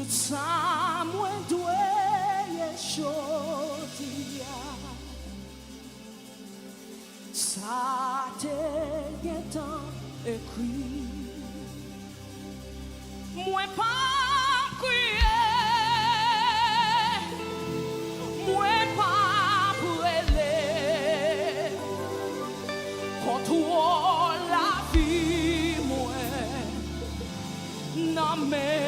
Tout ça, moi, dois choisir. Ça t'est tant écrit. Moi, pas crier. Moi, pas brûler. Contre la vie, moi, non, mais.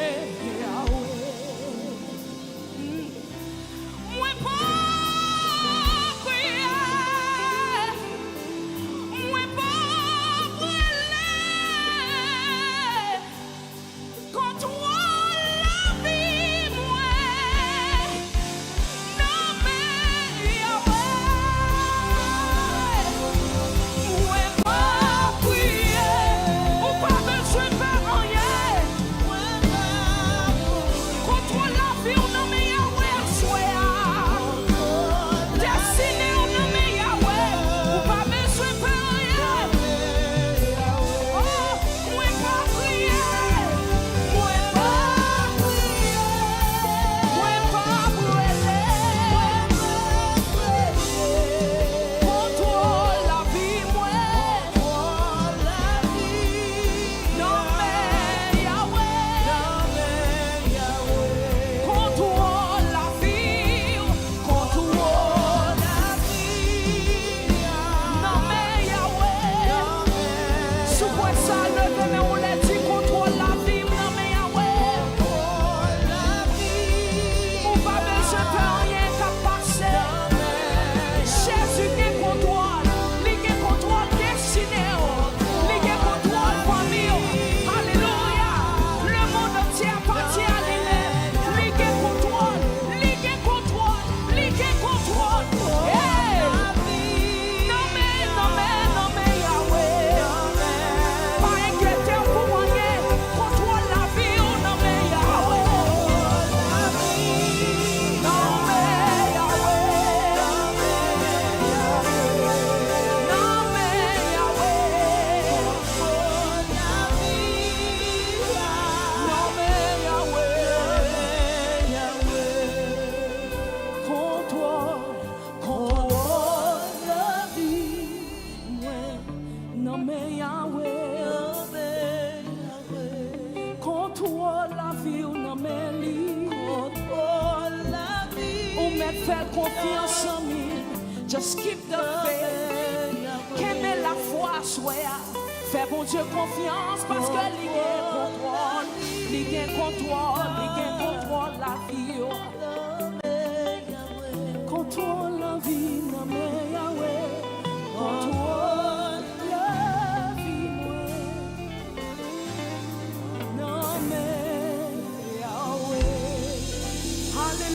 Fais confiance en lui, just keep the faith. Qu'aimer la foi soit, fais bon Dieu confiance parce que il est contrôle, il est contrôle, il est contrôle.